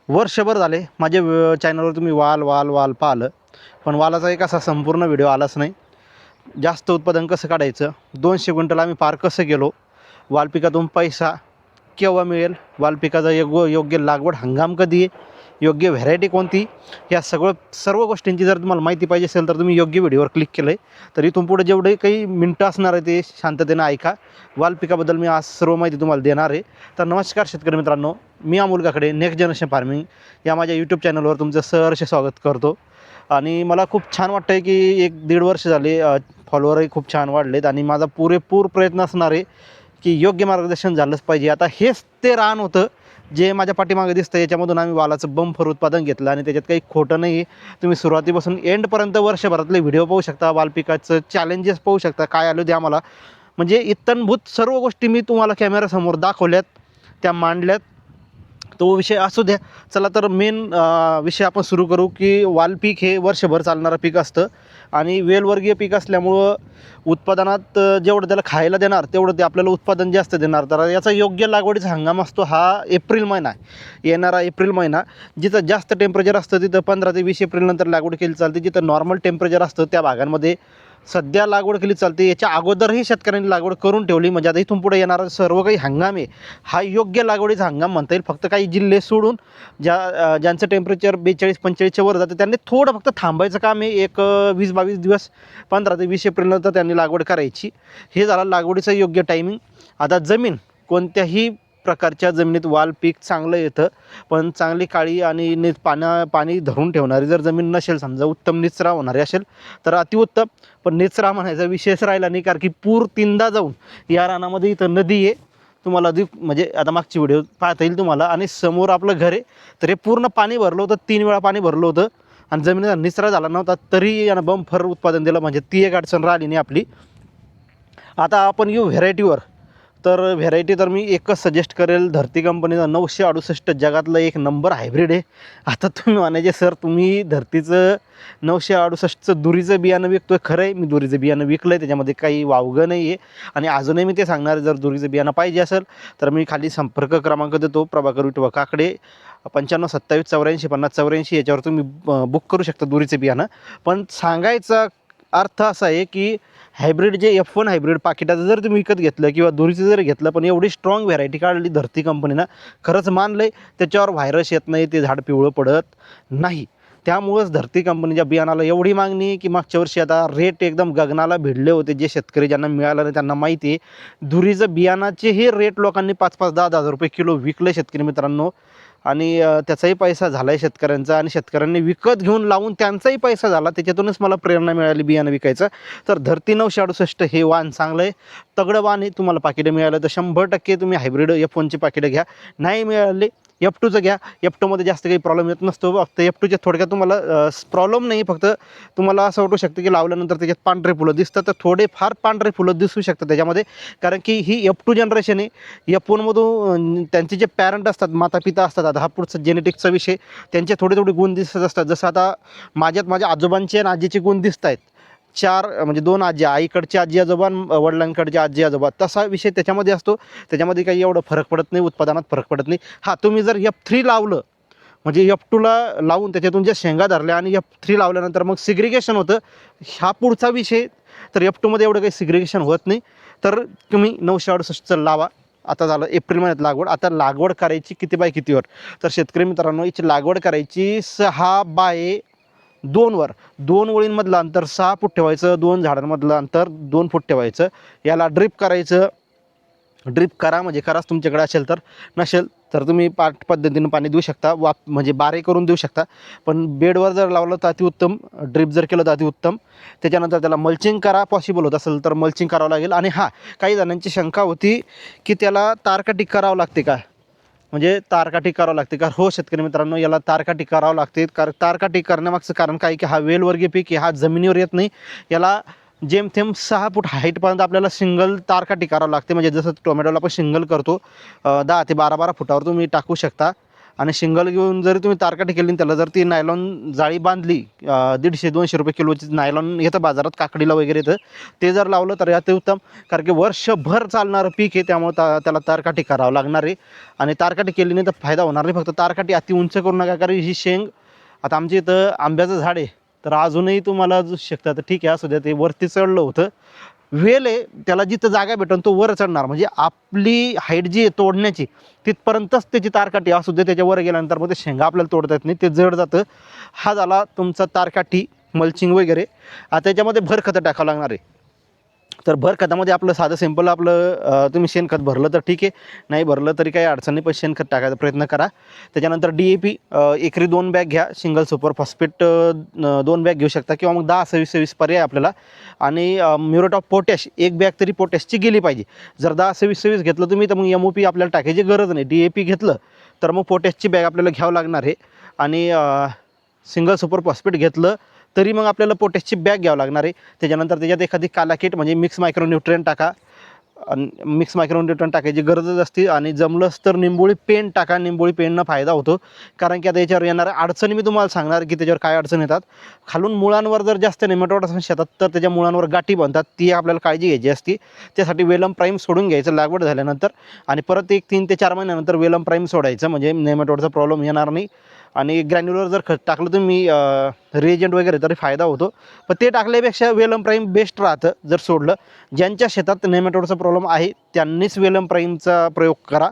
वर्षभर झाले माझ्या चॅनलवर तुम्ही वाल पाहिलं, पण वालाचा एक असा संपूर्ण व्हिडिओ आलाच नाही. जास्त उत्पादन कसं काढायचं, 200 क्विंटल आम्ही पार कसं गेलो, वाल पिकातून पैसा केव्हा मिळेल, वाल पिकाचा योग्य लागवड हंगाम कधी आहे, योग्य व्हरायटी कोणती, या सर्व गोष्टींची जर तुम्हाला माहिती पाहिजे असेल तर तुम्ही योग्य व्हिडिओवर क्लिक केलं आहे. तर इथून पुढे जेवढे काही मिनटं असणार आहे ते शांततेनं ऐका. वाल पिकाबद्दल मी आज सर्व माहिती तुम्हाला देणार आहे. तर नमस्कार शेतकरी मित्रांनो, मी Amol Kakade, next generation farming या माझ्या यूट्यूब चॅनलवर तुमचं सहर्ष स्वागत करतो. आणि मला खूप छान वाटतं आहे की 1-1.5 वर्ष झाले फॉलोअरही खूप छान वाढलेत आणि माझा पुरेपूर प्रयत्न असणार आहे की योग्य मार्गदर्शन झालंच पाहिजे. आता हेच ते रान होतं जे माझ्या पाठीमागे दिसतं, याच्यामधून आम्ही वालाचं बंपर उत्पादन घेतलं आणि त्याच्यात काही खोटं नाही आहे. तुम्ही सुरुवातीपासून एंडपर्यंत वर्षभरातले व्हिडिओ पाहू शकता, वाल पिकाचं चॅलेंजेस पाहू शकता, काय आलं ते आम्हाला. म्हणजे इत्थंभूत सर्व गोष्टी मी तुम्हाला कॅमेऱ्यासमोर दाखवल्यात, त्या मांडल्यात. तो विषय असू द्या. चला तर मेन विषय आपण सुरू करू की वाल पीक हे वर्षभर चालणारं पीक असतं आणि वेलवर्गीय पीक असल्यामुळं उत्पादनात जेवढं त्याला खायला देणार तेवढं ते आपल्याला उत्पादन जास्त देणार. तर याचा योग्य लागवडीचा हंगाम असतो हा एप्रिल महिना आहे, येणारा एप्रिल महिना. जिथं जास्त टेम्परेचर असतं तिथं 15 ते 20 एप्रिलनंतर लागवड केली चालते. जिथं नॉर्मल टेम्परेचर असतं त्या भागांमध्ये सध्या लागवड केली चालते. याच्या अगोदरही शेतकऱ्यांनी लागवड करून ठेवली, म्हणजे आता इथून पुढे येणारा सर्व काही हंगाम आहे हा योग्य लागवडीचा हंगाम म्हणता येईल. फक्त काही जिल्हे सोडून ज्यांचं टेम्परेचर 42-45च्या वर जातं त्यांनी थोडं फक्त थांबायचं काम आहे. एक 20-22 दिवस, 15 ते 20 एप्रिलनंतर त्यांनी लागवड करायची. हे झालं लागवडीचं योग्य टायमिंग. आता जमीन, कोणत्याही प्रकारच्या जमिनीत वाल पीक चांगलं येतं, पण चांगली काळी आणि पाणी धरून ठेवणारी जर जमीन नसेल, समजा उत्तम निचरा होणारी असेल तर अतिउत्तम. पण निचरा म्हणायचा विषयच राहिला नाही, कारण की पूर 3दा जाऊन या रानामध्ये इथं नदी आहे. तुम्हाला म्हणजे आता मागची व्हिडिओ पाहता येईल तुम्हाला. आणि समोर आपलं घर आहे, तर हे पूर्ण पाणी भरलं होतं, 3 वेळा पाणी भरलं होतं आणि जमिनीचा निचरा झाला नव्हता, तरी यानं बंपर उत्पादन दिलं. म्हणजे ती एक अडचण राहिली नाही आपली. आता आपण येऊ व्हेरायटीवर. तर व्हेरायटी तर मी एकच सजेस्ट करेल, धरती कंपनीचा 968 जगातलं एक नंबर हायब्रिड आहे. आता तुम्ही म्हणायचे सर तुम्ही धरतीचं 968चं दुरीचं बियाणं विकतोय. खरं आहे, मी दुरीचं बियाणं विकलं आहे, त्याच्यामध्ये काही वावगं नाही आहे. आणि अजूनही मी ते सांगणार, जर दुरीचं बियाणं पाहिजे असेल तर मी खाली संपर्क क्रमांक देतो, प्रभाकर विठोबा काकडे, 95 27 84 50 84 याच्यावर तुम्ही बुक करू शकता दुरीचं बियाणं. पण सांगायचा अर्थ असा आहे की हायब्रिड जे F1 हायब्रिड पाकिटाचं जर तुम्ही विकत घेतलं किंवा दोरीचं जर घेतलं, पण एवढी स्ट्रॉंग व्हेरायटी काढली धरती कंपनीनं, खरंच मानलं आहे. त्याच्यावर व्हायरस येत नाही, ते झाड पिवळं पडत नाही. त्यामुळंच धरती कंपनीच्या बियाणाला एवढी मागणी आहे की मागच्या वर्षी आता रेट एकदम गगनाला भिडले होते. जे शेतकरी ज्यांना मिळालं नाही त्यांना माहिती आहे. दुरीचं बियाणाचेही रेट लोकांनी 5-5 10-10 हजार रुपये किलो विकले शेतकरी मित्रांनो. आणि त्याचाही पैसा झाला आहे शेतकऱ्यांचा, आणि शेतकऱ्यांनी विकत घेऊन लावून त्यांचाही पैसा झाला. त्याच्यातूनच मला प्रेरणा मिळाली बियाणं विकायचं. तर धरती 968 हे वाण चांगलं आहे, तगडं वाण आहे. तुम्हाला पाकिटं मिळालं तर 100% तुम्ही हायब्रिड F1ची पाकिटं घ्या. नाही मिळाले F2चं घ्या. F2मध्ये जास्त काही प्रॉब्लेम येत नसतो. फक्त F2च्या थोडक्यात तुम्हाला प्रॉब्लेम नाही, फक्त तुम्हाला असं वाटू शकतं की लावल्यानंतर त्याच्यात पांढरे फुलं दिसतात. तर थोडेफार पांढरे फुलं दिसू शकतात त्याच्यामध्ये, कारण की ही F2 जनरेशन आहे. F1मधून त्यांचे जे पॅरेंट असतात, माता पिता असतात, आता हा पुढचा जेनेटिक्सचा विषय, त्यांचे थोडे थोडे गुण दिसत असतात. जसं आता माझ्या आजोबांचे आणि आजीचे गुण दिसत आहेत. 4 म्हणजे 2 आजी, आईकडचे आजी आजोबा, वडिलांकडचे आजी आजोबा, तसा विषय त्याच्यामध्ये असतो. त्याच्यामध्ये काही एवढं फरक पडत नाही, उत्पादनात फरक पडत नाही. हां, तुम्ही जर F3 लावलं, म्हणजे F2ला लावून त्याच्यातून ज्या शेंगा धरल्या आणि F3 लावल्यानंतर मग सिग्रिगेशन होतं, हा पुढचा विषय. तर F2मध्ये एवढं काही सिग्रिगेशन होत नाही. तर तुम्ही 968चं लावा. आता झालं एप्रिल महिन्यात लागवड. आता लागवड करायची किती बाय कितीवर, तर शेतकरी मित्रांनो याची लागवड करायची 6 बाय 2वर. 2 ओळींमधलं अंतर 6 फूट ठेवायचं, 2 झाडांमधलं अंतर 2 फूट ठेवायचं. याला ड्रिप करायचं. ड्रिप करा म्हणजे कराच तुमच्याकडे असेल तर, नसेल तर तुम्ही पद्धतीनं पाणी देऊ शकता. म्हणजे बारे करून देऊ शकता. पण बेडवर जर लावलं तर अतिउत्तम, ड्रिप जर केलं तर अतिउत्तम. त्याच्यानंतर त्याला मल्चिंग करा, पॉसिबल होत असेल तर मल्चिंग करावं लागेल. आणि हां, काही जणांची शंका होती की त्याला तारकाठी करावं लागते का, म्हणजे तारकाठी करावं लागते का. हो शेतकरी मित्रांनो, याला तारकाठी करावं लागते. कारण तारकाठी करण्यामागचं कारण काय की हा वेलवर्गीय पीक आहे, हा जमिनीवर येत नाही. याला जेमतेम 6 फूट हाईटपर्यंत आपल्याला सिंगल तारकाठी करावं लागते. म्हणजे जसं टोमॅटोला आपण सिंगल करतो, 10 ते 12 फुटावर तुम्ही टाकू शकता. आणि शिंगल घेऊन जरी तुम्ही तारकाठी केली आणि त्याला जर ती नायलॉन जाळी बांधली 150-200 रुपये किलोची नायलॉन येतं बाजारात काकडीला वगैरे येतं, ते जर लावलं तर यात उत्तम. कारण की वर्षभर चालणारं पीक आहे, त्यामुळे त्याला तारकाठी करावं लागणार आहे. आणि तारकाठी केली नाही तर फायदा होणार नाही. फक्त तारकाठी अति उंच करू नका, कारण ही शेंग आता आमच्या इथं आंब्याचं झाड आहे, तर अजूनही तुम्हाला जो शकता तर ठीक आहे असू द्या, ते वरती चढलं होतं. वेल आहे त्याला जिथं जागा भेटेल तो वर चढणार, म्हणजे आपली हाईट जी आहे तोडण्याची तिथपर्यंतच त्याची तारकाठी असू दे. त्याच्यावर गेल्यानंतर मग ते शेंगा आपल्याला तोडता येत नाही, ते जड जातं. हा झाला तुमचा तारकाठी मल्चिंग वगैरे. आता त्याच्यामध्ये भर खतं टाकावं लागणार आहे. तर भर खतामध्ये आपलं साधं सिंपल आपलं तुम्ही शेणखत भरलं तर ठीक आहे, नाही भरलं तरी काही अडचण नाही, पण शेणखत टाकायचा प्रयत्न करा. त्याच्यानंतर DAP एकरी 2 बॅग घ्या. सिंगल सुपर फॉस्फेट 2 बॅग घेऊ शकता, किंवा मग 10-26-26 पर्याय आपल्याला. आणि म्युरेट ऑफ पोटॅश 1 बॅग तरी पोटॅशची गेली पाहिजे. जर 10-26-26 घेतलं तुम्ही तर मग MOP आपल्याला टाकायची गरज नाही. DAP घेतलं तर मग पोटॅशची बॅग आपल्याला घ्यावं लागणार आहे. आणि सिंगल सुपर फॉस्फेट घेतलं तरी मग आपल्याला पोटॅशची बॅग घ्यावं लागणार आहे. त्याच्यानंतर त्याच्यात एखादी काला किट म्हणजे मिक्स मायक्रोन्यूट्रिएंट टाका. मिक्स मायक्रोन्यूट्रिएंट टाकायची गरजच असते. आणि जमलंच तर निंबोळी पेंट टाका. निंबोळी पेंटनं फायदा होतो, कारण की आता याच्यावर येणाऱ्या अडचणी मी तुम्हाला सांगणार की त्याच्यावर काय अडचण येतात. खालून मुळांवर जर जास्त नेमॅटोड असेल शेतात तर त्याच्या मुळांवर गाठी बनतात, ती आपल्याला काळजी घ्यायची असते. त्यासाठी वेलम प्राईम सोडून घ्यायचं लागवड झाल्यानंतर, आणि परत एक 3 ते 4 महिन्यानंतर वेलम प्राईम सोडायचं, म्हणजे नेमॅटोडचा प्रॉब्लेम येणार नाही. आणि ग्रॅन्युलर जर खत टाकलं तुम्ही रिएजंट वगैरे तरी फायदा होतो, पण ते टाकल्यापेक्षा वेलम प्राईम बेस्ट राहतं जर सोडलं. ज्यांच्या शेतात नेमॅटोडचा प्रॉब्लेम आहे त्यांनीच वेलम प्राईमचा प्रयोग करा.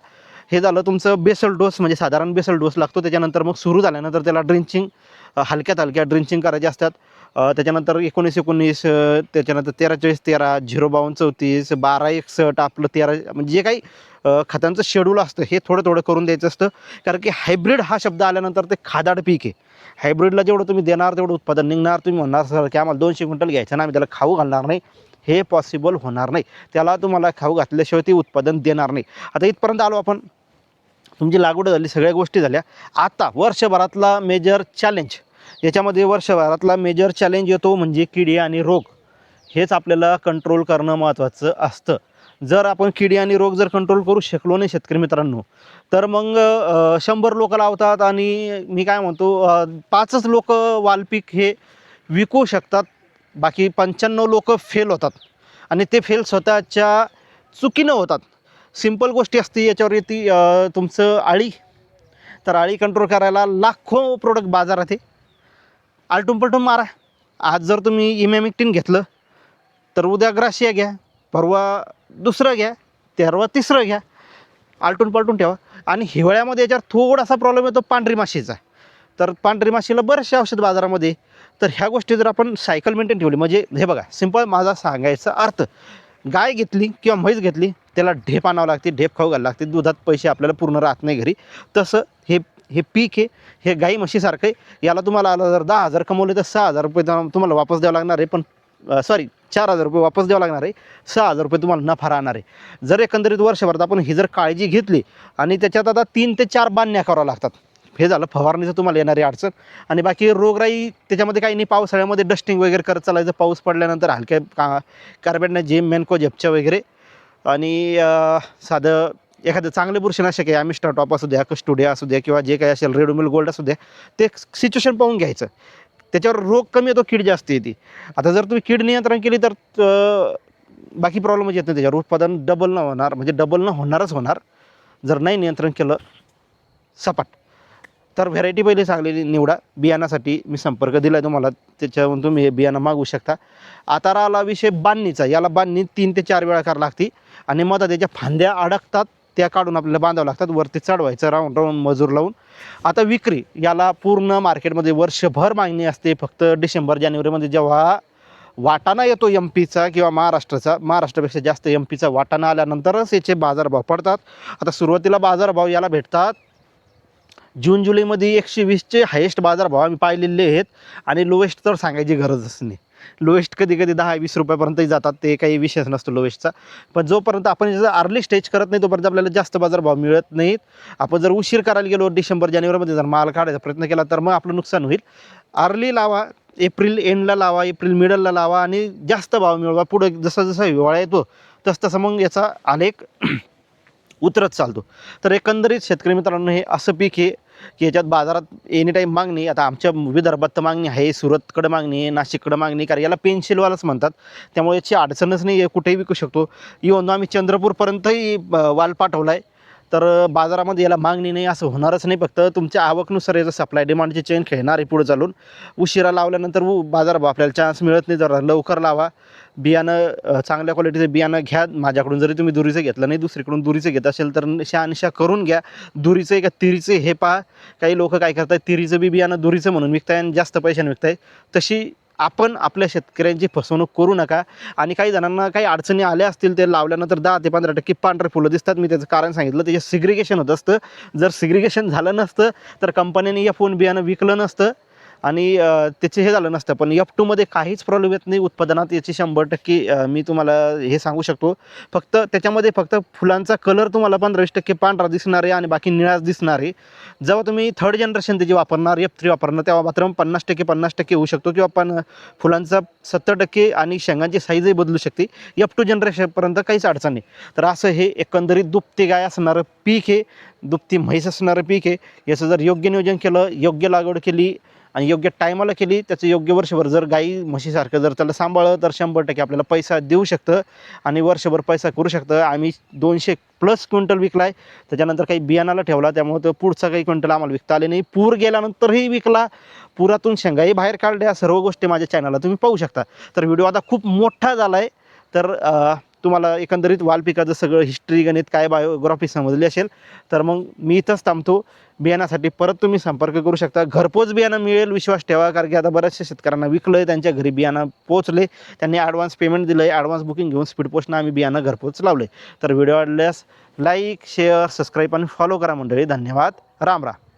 हे झालं तुमचं बेसल डोस, म्हणजे साधारण बेसल डोस लागतो. त्याच्यानंतर मग सुरू झाल्यानंतर त्याला ड्रिंचिंग हलक्यात हलक्या ड्रिंचिंग करायचे असतात. त्याच्यानंतर 19-19, त्याच्यानंतर 13-24-13, 0-52-34, 12-61 आपलं 13, म्हणजे जे काही खतांचं शेड्यूल असतं हे थोडं थोडं करून द्यायचं असतं. कारण की हायब्रिड हा शब्द आल्यानंतर ते खादाड पीक आहे. हायब्रिडला जेवढं तुम्ही देणार तेवढं उत्पादन निघणार. तुम्ही म्हणणार सर की आम्हाला 200 क्विंटल घ्यायचं ना, आम्ही त्याला खाऊ घालणार नाही, हे पॉसिबल होणार नाही. त्याला तुम्हाला खाऊ घातल्याशिवाय ते उत्पादन देणार नाही. आता इथपर्यंत आलो आपण, तुमची लागवड झाली, सगळ्या गोष्टी झाल्या. आता वर्षभरातला मेजर चॅलेंज, याच्यामध्ये वर्षभरातला मेजर चॅलेंज येतो म्हणजे किडी आणि रोग. हेच आपल्याला कंट्रोल करणं महत्त्वाचं असतं. जर आपण किडी आणि रोग जर कंट्रोल करू शकलो नाही शेतकरी मित्रांनो, तर मग 100 लोक लावतात आणि मी काय म्हणतो 5च लोक वालपीक हे विकू शकतात, बाकी 95 लोक फेल होतात. आणि ते फेल स्वतःच्या चुकीनं होतात. सिंपल गोष्टी असते याच्यावर येते तुमचं आळी. तर आळी कंट्रोल करायला लाखो प्रोडक्ट बाजारात आहे, आलटून पलटून मारा. आज जर तुम्ही इमॅमिक्टिन घेतलं तर उद्या ग्राशिया घ्या, परवा दुसरं घ्या, तेरवा तिसरं घ्या, आलटून पलटून ठेवा. आणि हिवाळ्यामध्ये याच्यावर थोडासा प्रॉब्लेम येतो पांढरी माशीचा. तर पांढरी माशीला बरेचसे औषध बाजारामध्ये. तर ह्या गोष्टी जर आपण सायकल मेंटेन ठेवली, म्हणजे हे बघा सिंपल माझा सांगायचा अर्थ, गाय घेतली किंवा म्हैस घेतली त्याला ढेप आणावं लागते, ढेप खाऊ घालावं लागते, दुधात पैसे आपल्याला पूर्ण राहत नाही घरी. तसं हे पीक आहे, हे गाई म्हशीसारखं आहे. याला तुम्हाला आलं जर 10,000 कमवले तर 6,000 रुपये तुम्हाला वापस द्यावं लागणार आहे. पण 4,000 रुपये वापस द्यावं लागणार आहे, 6,000 रुपये तुम्हाला नफा राहणार आहे. जर एकंदरीत वर्षभरात आपण ही जर काळजी घेतली, आणि त्याच्यात आता 3 ते 4 बांधण्या कराव्या लागतात. हे झालं फवारणीचं तुम्हाला येणारी अडचण. आणि बाकी रोगराई त्याच्यामध्ये काही नाही. पावसाळ्यामध्ये डस्टिंग वगैरे करत चालायचं, पाऊस पडल्यानंतर हलक्या कार्बेटने जेम मेनको झेपच्या वगैरे. आणि साधं एखादं चांगले बुरशीनाशक आहे, ॲमिस्टर टॉप असू द्या, कस्टोडिया असू द्या, किंवा जे काही असेल रेडोमिल गोल्ड असू द्या, ते सिच्युएशन पाहून घ्यायचं. त्याच्यावर रोग कमी येतो, कीड जास्त येते. आता जर तुम्ही कीड नियंत्रण केली तर बाकी प्रॉब्लेमच येत नाही. त्याच्यावर उत्पादन डबल न होणार, म्हणजे डबल न होणारच होणार. जर नाही नियंत्रण केलं सपाट. तर व्हेरायटी पहिली चांगलेली निवडा. बियाणासाठी मी संपर्क दिला आहे तुम्हाला, त्याच्यावरून तुम्ही हे बियाणं मागू शकता. आता राहिला विषय बांधणीचा. याला बांधणी 3 ते 4 वेळा करावं लागते. आणि मग त्याच्या फांद्या अडकतात, त्या काढून आपल्याला बांधावं लागतात, वरती चढवायचं राऊंड राऊंड मजूर लावून. आता विक्री, याला पूर्ण मार्केटमध्ये वर्षभर मागणी असते. फक्त डिसेंबर-जानेवारीमध्ये जेव्हा वाटाणा येतो MPचा किंवा महाराष्ट्रापेक्षा जास्त MPचा वाटाणा आल्यानंतरच याचे बाजारभाव पडतात. आता सुरुवातीला बाजारभाव याला भेटतात जून-जुलैमध्ये 120चे हायेस्ट बाजारभाव आम्ही पाहिलेले आहेत. आणि लोएस्ट तर सांगायची गरजच नाही. लोएस्ट कधी कधी 10-20 रुपयापर्यंतही जातात, ते काही विषयच नसतो लोएस्टचा. पण जोपर्यंत आपण जर अर्ली स्टेज करत नाही तोपर्यंत आपल्याला जास्त बाजारभाव मिळत नाहीत. आपण जर उशीर करायला गेलो, डिसेंबर-जानेवारीमध्ये जर माल काढायचा प्रयत्न केला तर मग आपलं नुकसान होईल. अर्ली लावा, एप्रिल एंडला लावा, एप्रिल मिडलला लावा, आणि जास्त भाव मिळवा. पुढे जसा जसा हिवाळा येतो तसं मग याचा आलेख उतरत चालतो. तर एकंदरीत शेतकरी मित्रांनो, हे असं पीक आहे की याच्यात बाजारात एनी टाईम मागणी, आता आमच्या विदर्भात तर मागणी आहे, सुरतकडं मागणी आहे, नाशिककडं मागणी, कारण याला पेन्सिलवालाच म्हणतात, त्यामुळे याची अडचणच नाही आहे, कुठेही विकू शकतो. इव्हन आम्ही चंद्रपूरपर्यंतही वाल पाठवला आहे. तर बाजारामध्ये याला मागणी नाही असं होणारच नाही. फक्त तुमच्या आवकनुसार याचं सप्लाय डिमांडची चेन खेळणार आहे पुढे चालून. उशिरा लावल्यानंतर बाजार आपल्याला चान्स मिळत नाही. जरा लवकर लावा. बियाणं चांगल्या क्वालिटीचं बियाणं घ्या माझ्याकडून. जरी तुम्ही दुरीचं घेतलं नाही, दुसरीकडून दुरीचं घेत असेल तर शहानिशा करून घ्या. दुरीचं आहे का तिरीचं हे पहा. काही लोक काय करतात, तिरीचं बी बियाणं दुरीचं म्हणून विकताय आणि जास्त पैशाने विकताय. तशी आपण आपल्या शेतकऱ्यांची फसवणूक करू नका. आणि काही जणांना काही अडचणी आल्या असतील, ते लावल्यानंतर 10 ते 15% पांढरे फुलं दिसतात. मी त्याचं कारण सांगितलं, त्याचे सिग्रिगेशन होत असतं. जर सिग्रिगेशन झालं नसतं तर कंपनीने F1 बियाणं विकलं नसतं आणि त्याचे हे झालं नसतं. पण F2मध्ये काहीच प्रॉब्लेम येत नाही उत्पादनात. याची 100% मी तुम्हाला हे सांगू शकतो. फक्त त्याच्यामध्ये फक्त फुलांचा कलर तुम्हाला 15-20% पांढरा दिसणार आहे आणि बाकी निळाच दिसणार आहे. जेव्हा तुम्ही थर्ड जनरेशन त्याची वापरणार, F3 वापरणार, तेव्हा मात्र 50% होऊ शकतो, किंवा पण फुलांचा 70% आणि शेंगांची साईजही बदलू शकते. F2 जनरेशनपर्यंत काहीच अडचण नाही. तर असं हे एकंदरीत दुभती गाय असणारं पीक आहे, दुभती म्हैस असणारं पीक आहे. याचं जर योग्य नियोजन केलं, योग्य लागवड केली आणि योग्य टायमाला केली, त्याचं योग्य वर्षभर जर गाई म्हशीसारखं जर त्याला सांभाळलं तर 100% आपल्याला पैसा देऊ शकतं आणि वर्षभर पैसा करू शकतं. आम्ही 200+ क्विंटल विकला आहे. त्याच्यानंतर काही बियाणाला ठेवला, त्यामुळे तो पुढचा काही क्विंटल आम्हाला विकता आले नाही. पूर गेल्यानंतरही विकला, पुरातून शेंगाही बाहेर काढल्या. सर्व गोष्टी माझ्या चॅनलला तुम्ही पाहू शकता. तर व्हिडिओ आता खूप मोठा झाला आहे. तर तुम्हाला एकंदरीत वाल पिकाचं सगळं हिस्ट्री, गणित, काय बायोग्राफी समजली असेल तर मग मी इथंच थांबतो. बियाण्यासाठी परत तुम्ही संपर्क करू शकता. घरपोच बियाणं मिळेल, विश्वास ठेवा. कारण की आता बऱ्याचशा शेतकऱ्यांना विकलं आहे, त्यांच्या घरी बियाणं पोचले, त्यांनी ॲडव्हान्स पेमेंट दिलं आहे. ॲडव्हान्स बुकिंग घेऊन स्पीड पोस्टनं आम्ही बियाणं घरपोच लावले. तर व्हिडिओ आवडल्यास लाईक, शेअर, सबस्क्राईब आणि फॉलो करा मंडळी. धन्यवाद. राम राम.